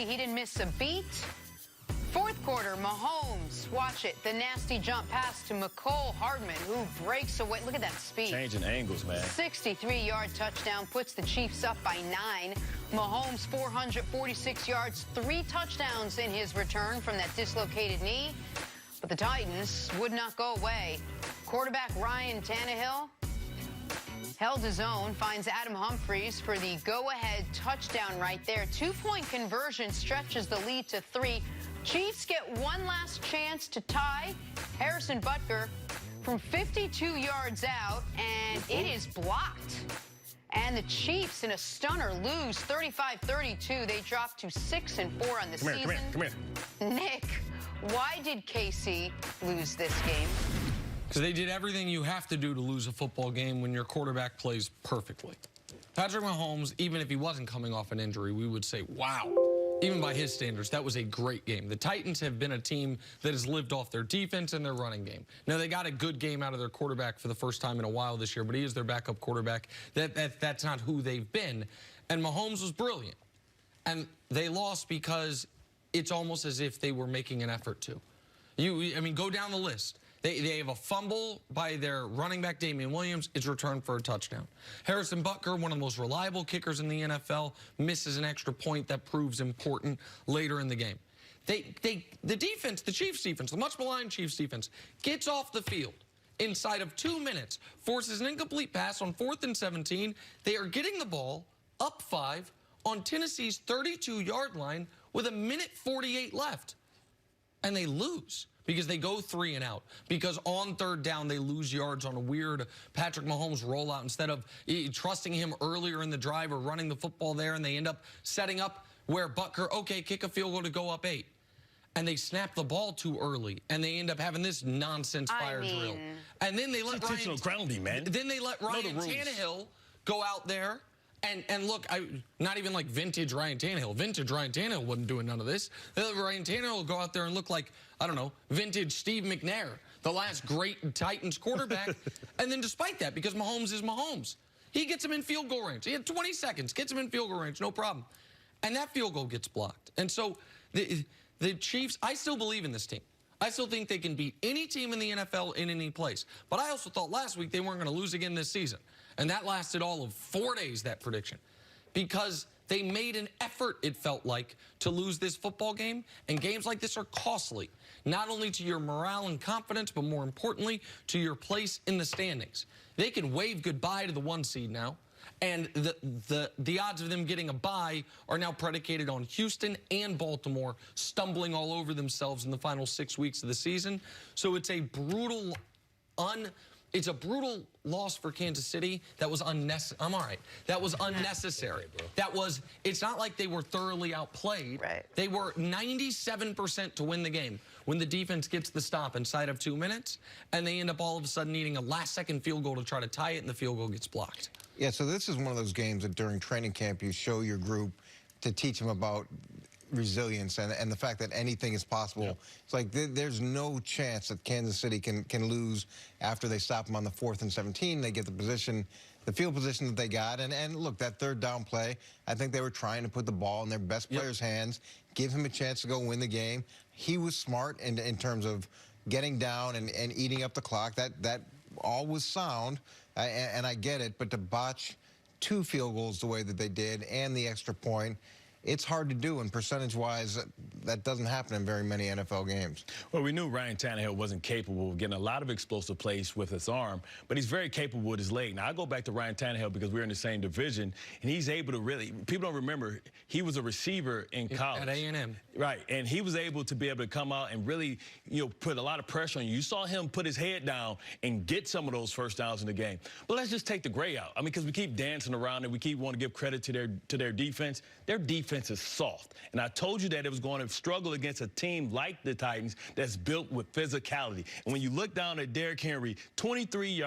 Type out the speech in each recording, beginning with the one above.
he didn't miss a beat. Fourth quarter, Mahomes, watch it. The nasty jump pass to McCole Hardman, who breaks away. Look at that speed. Changing angles, man. 63-yard touchdown puts the Chiefs up by 9. Mahomes, 446 yards, 3 touchdowns in his return from that dislocated knee. But the Titans would not go away. Quarterback Ryan Tannehill held his own, finds Adam Humphries for the go-ahead touchdown right there. 2-point conversion stretches the lead to 3. Chiefs get one last chance to tie. Harrison Butker from 52 yards out, and it is blocked. And the Chiefs, in a stunner, lose 35-32. They drop to 6-4 on the season. Come here. Nick, why did KC lose this game? Because they did everything you have to do to lose a football game when your quarterback plays perfectly. Patrick Mahomes, even if he wasn't coming off an injury, we would say, wow. Even by his standards, that was a great game. The Titans have been a team that has lived off their defense and their running game. Now, they got a good game out of their quarterback for the first time in a while this year, but he is their backup quarterback. That's not who they've been. And Mahomes was brilliant. And they lost because it's almost as if they were making an effort to. I mean, go down the list. They have a fumble by their running back, Damian Williams. It's returned for a touchdown. Harrison Butker, one of the most reliable kickers in the NFL, misses an extra point that proves important later in the game. The defense, the Chiefs defense, the much maligned Chiefs defense, gets off the field inside of 2 minutes, forces an incomplete pass on 4th and 17. They are getting the ball up 5 on Tennessee's 32-yard line with 1:48 left. And they lose because they go 3 and out. Because on 3rd down, they lose yards on a weird Patrick Mahomes rollout instead of trusting him earlier in the drive or running the football there, and they end up setting up where Butker, okay, kick a field goal to go up 8. And they snap the ball too early, and they end up having this nonsense fire drill. And then they let Ryan Tannehill go out there. And look, not even like vintage Ryan Tannehill. Vintage Ryan Tannehill wasn't doing none of this. Ryan Tannehill will go out there and look like, I don't know, vintage Steve McNair, the last great Titans quarterback. And then despite that, because Mahomes is Mahomes, he gets him in field goal range. He had 20 seconds, gets him in field goal range, no problem. And that field goal gets blocked. And so the Chiefs, I still believe in this team. I still think they can beat any team in the NFL in any place. But I also thought last week they weren't going to lose again this season. And that lasted all of 4 days, that prediction. Because they made an effort, it felt like, to lose this football game. And games like this are costly, not only to your morale and confidence, but more importantly, to your place in the standings. They can wave goodbye to the 1 seed now. And the odds of them getting a bye are now predicated on Houston and Baltimore stumbling all over themselves in the final 6 weeks of the season. So it's a brutal loss for Kansas City that was unnecessary. I'm all right. That was unnecessary. It's not like they were thoroughly outplayed. Right. They were 97% to win the game when the defense gets the stop inside of 2 minutes, and they end up all of a sudden needing a last-second field goal to try to tie it, and the field goal gets blocked. Yeah, so this is one of those games that during training camp you show your group to teach them about resilience and the fact that anything is possible. Yeah. It's like there's no chance that Kansas City can lose after they stop them on the 4th and 17. They get the field position that they got. And look, that 3rd down play, I think they were trying to put the ball in their best player's hands, give him a chance to go win the game. He was smart in terms of getting down and eating up the clock. That all was sound, and I get it. But to botch 2 field goals the way that they did and the extra point, it's hard to do, and percentage-wise, that doesn't happen in very many NFL games. Well, we knew Ryan Tannehill wasn't capable of getting a lot of explosive plays with his arm, but he's very capable with his leg. Now, I go back to Ryan Tannehill because we're in the same division, and he's able to really, people don't remember, he was a receiver in college. At A&M. Right, and he was able to be able to come out and really, put a lot of pressure on you. You saw him put his head down and get some of those first downs in the game. But let's just take the gray out. I mean, because we keep dancing around and we keep wanting to give credit to their defense. Their defense is soft. And I told you that it was going to struggle against a team like the Titans that's built with physicality. And when you look down at Derrick Henry, 23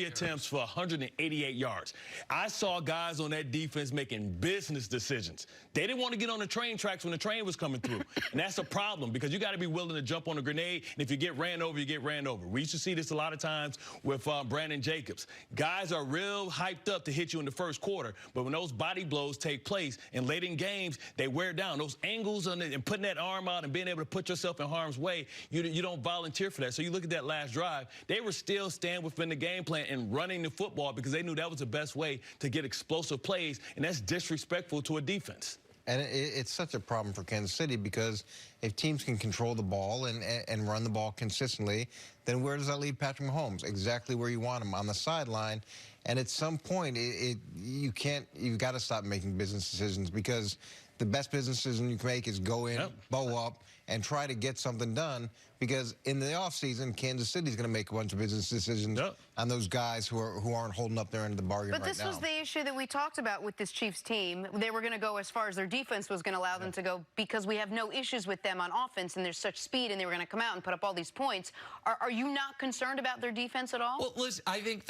attempts for 188 yards. I saw guys on that defense making business decisions. They didn't want to get on the train tracks when the train was coming through. And that's a problem because you got to be willing to jump on a grenade. And if you get ran over, you get ran over. We used to see this a lot of times with Brandon Jacobs. Guys are real hyped up to hit you in the first quarter, but when those body blows take place and late in games, they wear down. Those angles and putting that arm out and being able to put yourself in harm's way, you don't volunteer for that. So you look at that last drive, they were still staying within the game plan and running the football because they knew that was the best way to get explosive plays, and that's disrespectful to a defense. And it's such a problem for Kansas City because if teams can control the ball and run the ball consistently, then where does that leave Patrick Mahomes? Exactly where you want him, on the sideline. And at some point, you've got to stop making business decisions because the best business decision you can make is go in, bow up, and try to get something done because in the offseason, Kansas City's going to make a bunch of business decisions on those guys who aren't holding up their end of the bargain right now. But this was the issue that we talked about with this Chiefs team. They were going to go as far as their defense was going to allow them to go because we have no issues with them on offense and there's such speed and they were going to come out and put up all these points. Are you not concerned about their defense at all? Well, listen, I think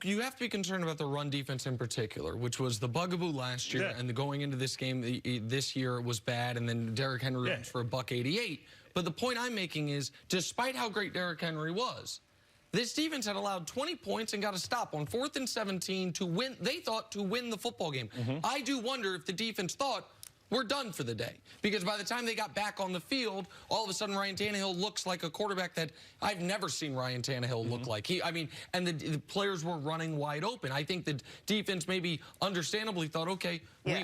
you have to be concerned about the run defense in particular, which was the bugaboo last year, and going into this game this year was bad, and then Derrick Henry runs for $188. But the point I'm making is, despite how great Derrick Henry was, this defense had allowed 20 points and got a stop on 4th and 17 to win. They thought to win the football game. I do wonder if the defense thought, we're done for the day. Because by the time they got back on the field, all of a sudden Ryan Tannehill looks like a quarterback that I've never seen Ryan Tannehill look like. And the players were running wide open. I think the defense maybe understandably thought, okay,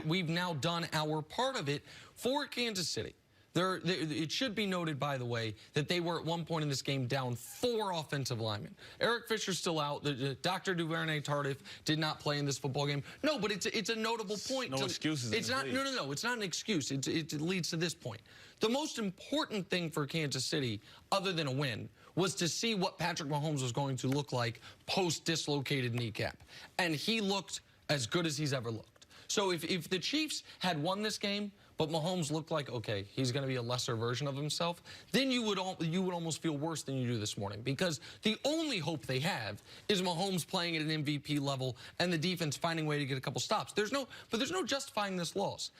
we've now done our part of it. For Kansas City, it should be noted, by the way, that they were at one point in this game down 4 offensive linemen. Eric Fisher's still out. Dr. Duvernay-Tardif did not play in this football game. No, but it's a notable point. No excuses. It's not. No. It's not an excuse. It leads to this point. The most important thing for Kansas City, other than a win, was to see what Patrick Mahomes was going to look like post-dislocated kneecap. And he looked as good as he's ever looked. So if the Chiefs had won this game, but Mahomes looked like, okay, he's going to be a lesser version of himself, then you would almost feel worse than you do this morning because the only hope they have is Mahomes playing at an MVP level and the defense finding a way to get a couple stops. There's no justifying this loss.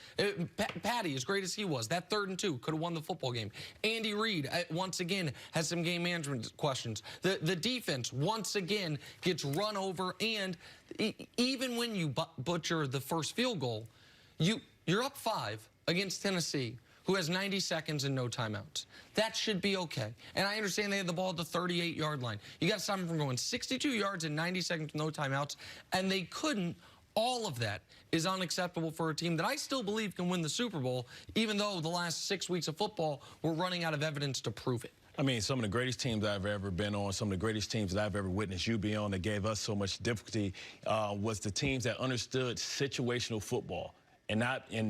Patty, as great as he was, that 3rd and 2 could have won the football game. Andy Reid, once again, has some game management questions. The defense, once again, gets run over, and even when you butcher the first field goal, you're up 5 against Tennessee, who has 90 seconds and no timeouts. That should be okay. And I understand they had the ball at the 38-yard line. You got to stop them from going 62 yards in 90 seconds, no timeouts, and they couldn't. All of that is unacceptable for a team that I still believe can win the Super Bowl, even though the last 6 weeks of football, we're running out of evidence to prove it. I mean, some of the greatest teams I've ever been on, some of the greatest teams that I've ever witnessed you be on that gave us so much difficulty was the teams that understood situational football and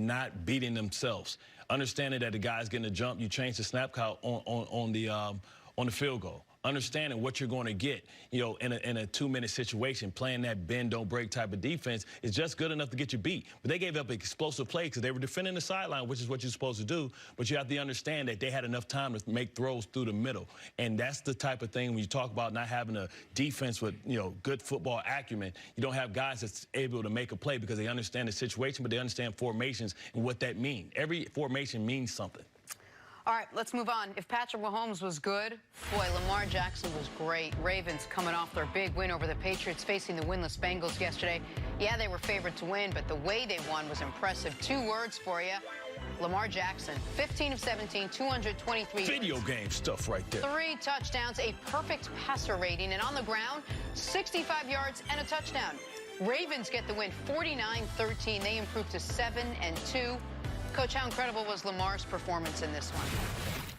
not beating themselves. Understanding that the guy's getting a jump, you change the snap count on the field goal. Understanding what you're going to get, in a 2-minute situation, playing that bend, don't break type of defense is just good enough to get you beat. But they gave up an explosive play because they were defending the sideline, which is what you're supposed to do. But you have to understand that they had enough time to make throws through the middle. And that's the type of thing when you talk about not having a defense with, good football acumen. You don't have guys that's able to make a play because they understand the situation, but they understand formations and what that means. Every formation means something. All right, let's move on. If Patrick Mahomes was good, boy, Lamar Jackson was great. Ravens coming off their big win over the Patriots, facing the winless Bengals yesterday. Yeah, they were favored to win, but the way they won was impressive. 2 words for you. Lamar Jackson, 15 of 17, 223 Video yards. game stuff right there. 3 touchdowns, a perfect passer rating, and on the ground, 65 yards and a touchdown. Ravens get the win, 49-13. They improved to 7-2. Coach, how incredible was Lamar's performance in this one?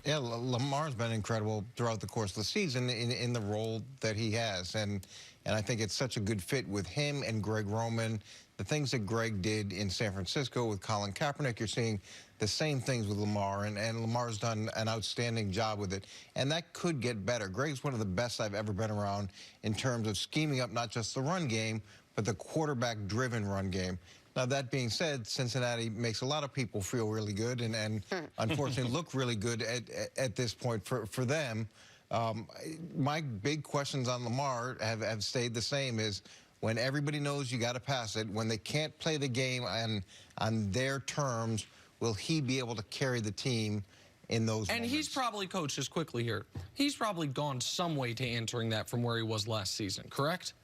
Yeah, Lamar's been incredible throughout the course of the season in the role that he has. And I think it's such a good fit with him and Greg Roman. The things that Greg did in San Francisco with Colin Kaepernick, you're seeing the same things with Lamar, and Lamar's done an outstanding job with it. And that could get better. Greg's one of the best I've ever been around in terms of scheming up not just the run game, but the quarterback-driven run game. Now, that being said, Cincinnati makes a lot of people feel really good and unfortunately look really good at this point for them. My big questions on Lamar have stayed the same. Is when everybody knows you got to pass it, when they can't play the game on their terms, will he be able to carry the team in those moments? And he's probably, Coach, just quickly here, he's probably gone some way to answering that from where he was last season, correct?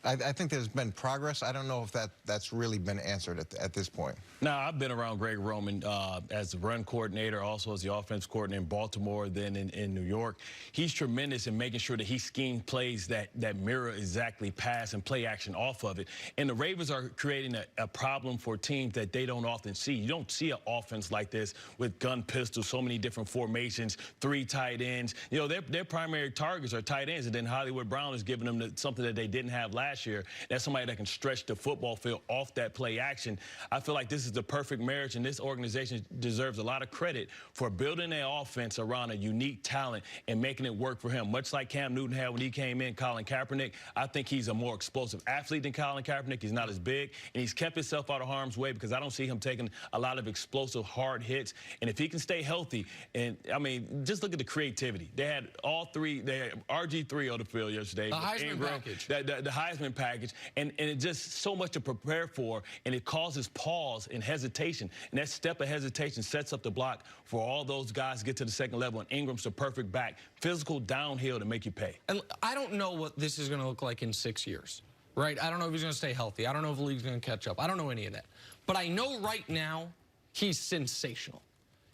I think there's been progress. I don't know if that's really been answered at this point. Now, I've been around Greg Roman as the run coordinator, also as the offense coordinator in Baltimore, then in New York. He's tremendous in making sure that he schemes plays that mirror exactly pass and play action off of it. And the Ravens are creating a problem for teams that they don't often see. You don't see an offense like this with gun pistols, so many different formations, 3 tight ends. You know, their primary targets are tight ends, and then Hollywood Brown is giving them something that they didn't have last year. That's somebody that can stretch the football field off that play action. I feel like this is the perfect marriage, and this organization deserves a lot of credit for building their offense around a unique talent and making it work for him. Much like Cam Newton had when he came in, Colin Kaepernick, I think he's a more explosive athlete than Colin Kaepernick. He's not as big, and he's kept himself out of harm's way because I don't see him taking a lot of explosive, hard hits. And if he can stay healthy, and I mean, just look at the creativity. They had all 3. They had RG3 on the field yesterday. The Heisman package. The Heisman package, and it's just so much to prepare for, and it causes pause and hesitation. And that step of hesitation sets up the block for all those guys to get to the second level, and Ingram's the perfect back. Physical downhill to make you pay. And I don't know what this is going to look like in 6 years, right? I don't know if he's going to stay healthy. I don't know if the league's going to catch up. I don't know any of that. But I know right now he's sensational.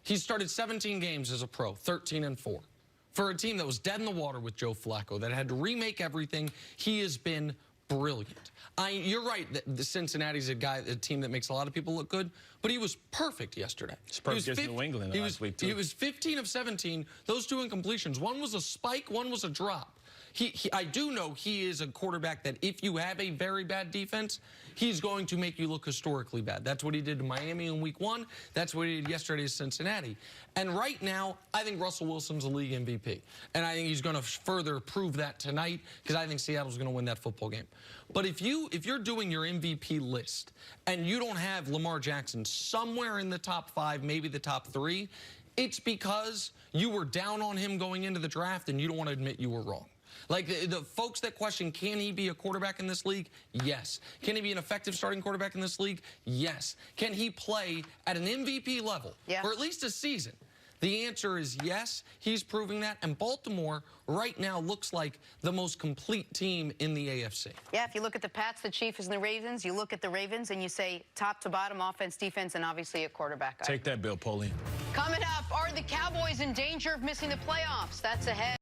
He started 17 games as a pro, 13-4. For a team that was dead in the water with Joe Flacco, that had to remake everything, he has been brilliant. You're right that the Cincinnati's a team that makes a lot of people look good, but he was perfect yesterday. He's perfect against New England last week, too. He was 15 of 17, those 2 incompletions. One was a spike, one was a drop. I do know he is a quarterback that if you have a very bad defense, he's going to make you look historically bad. That's what he did to Miami in week 1. That's what he did yesterday to Cincinnati. And right now, I think Russell Wilson's a league MVP. And I think he's going to further prove that tonight because I think Seattle's going to win that football game. But if you're doing your MVP list and you don't have Lamar Jackson somewhere in the top 5, maybe the top 3, it's because you were down on him going into the draft and you don't want to admit you were wrong. Like the folks that question, can he be a quarterback in this league? Yes. Can he be an effective starting quarterback in this league? Yes. Can he play at an MVP level for at least a season? The answer is yes. He's proving that. And Baltimore right now looks like the most complete team in the AFC. Yeah, if you look at the Pats, the Chiefs, and the Ravens, you look at the Ravens and you say top to bottom, offense, defense, and obviously a quarterback. Take that, Bill Polian. Coming up, are the Cowboys in danger of missing the playoffs? That's ahead.